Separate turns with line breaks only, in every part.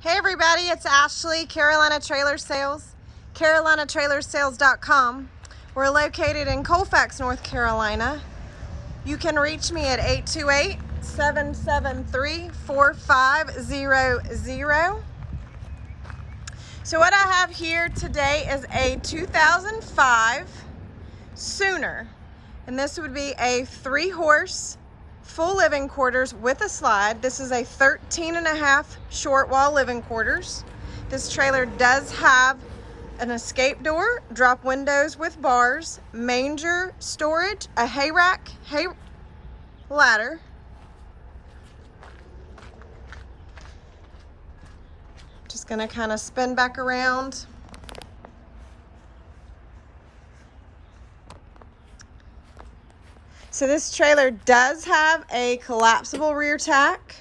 Hey everybody, it's Ashley, Carolina Trailer Sales, CarolinaTrailersales.com. We're located in Colfax, North Carolina. You can reach me at 828-773-4500. So what I have here today is a 2005 Sooner, and this would be a 3-horse full living quarters with a slide. This is a 13.5 short wall living quarters. This trailer does have an escape door, drop windows with bars, manger storage, a hay rack, hay ladder. Just gonna kind of spin back around. So this trailer does have a collapsible rear tack.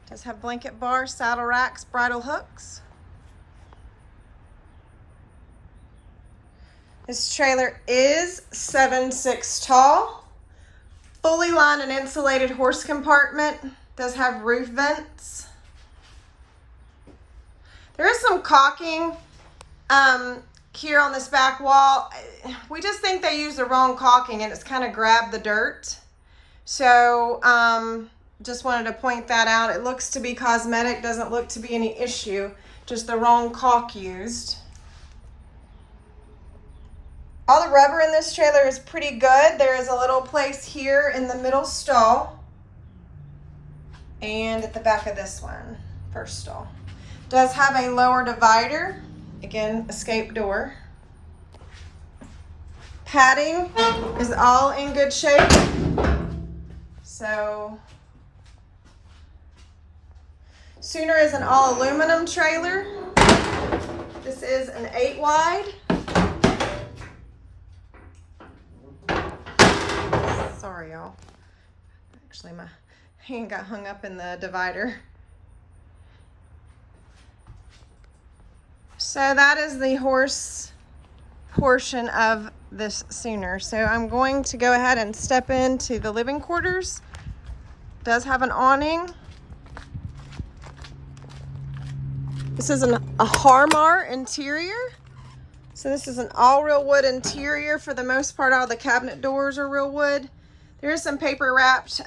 Does have blanket bars, saddle racks, bridle hooks. This trailer is 7'6" tall. Fully lined and insulated horse compartment. Does have roof vents. There is some caulking here on this back wall. We just think they used the wrong caulking and it's kind of grabbed the dirt. So just wanted to point that out. It looks to be cosmetic, doesn't look to be any issue, just the wrong caulk used. All the rubber in this trailer is pretty good. There is a little place here in the middle stall and at the back of this one, first stall. Does have a lower divider. Again, escape door. Padding is all in good shape. So, Sooner is an all aluminum trailer. This is an 8 wide. Sorry, y'all. Actually, my hand got hung up in the divider. So that is the horse portion of this Sooner. So I'm going to go ahead and step into the living quarters. Does have an awning. This is a Harmar interior. So this is an all real wood interior. For the most part, all the cabinet doors are real wood. There is some paper wrapped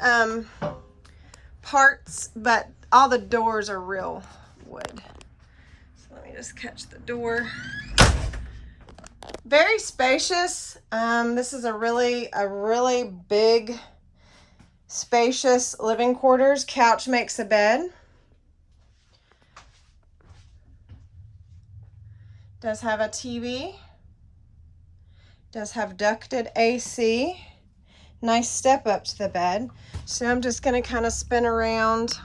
parts, but all the doors are real wood. Let me just catch the door. Very spacious. This is a really big, spacious living quarters. Couch makes a bed. Does have a TV. Does have ducted AC. Nice step up to the bed. So I'm just going to kind of spin around.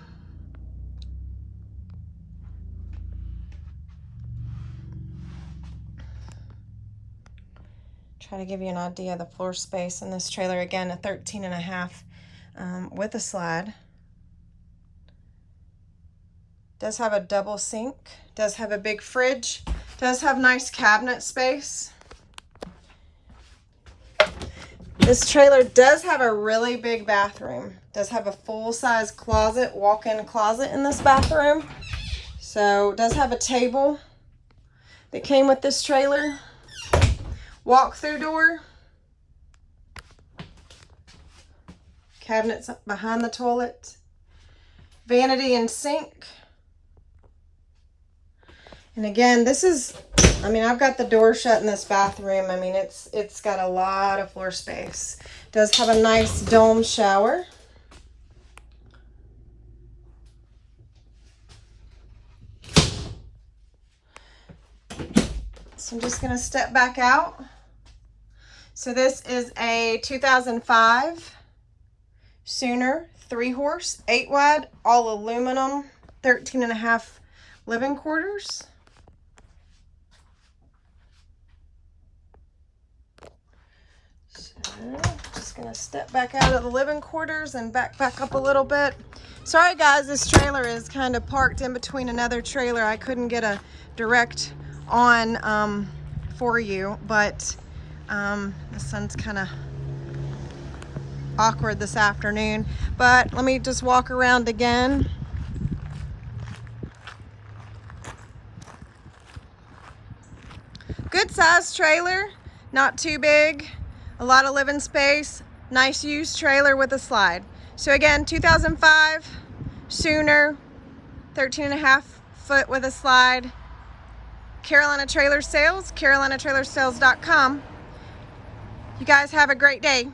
Try to give you an idea of the floor space in this trailer. Again, a 13.5 with a slide. Does have a double sink. Does have a big fridge. Does have nice cabinet space. This trailer does have a really big bathroom. Does have a full-size closet, walk-in closet in this bathroom. So does have a table that came with this trailer. Walk-through door. Cabinets behind the toilet. Vanity and sink. And again, this is, I've got the door shut in this bathroom. It's got a lot of floor space. Does have a nice dome shower. So I'm just going to step back out. So this is a 2005 Sooner 3-horse, 8 wide, all aluminum, 13.5 living quarters. So just going to step back out of the living quarters and back up a little bit. Sorry guys, this trailer is kind of parked in between another trailer. I couldn't get a direct on for you, but the sun's kind of awkward this afternoon. But let me just walk around again. Good size trailer, not too big, a lot of living space, nice used trailer with a slide. So again, 2005 Sooner, 13.5 foot with a slide. Carolina Trailer Sales, carolinatrailersales.com. You guys have a great day.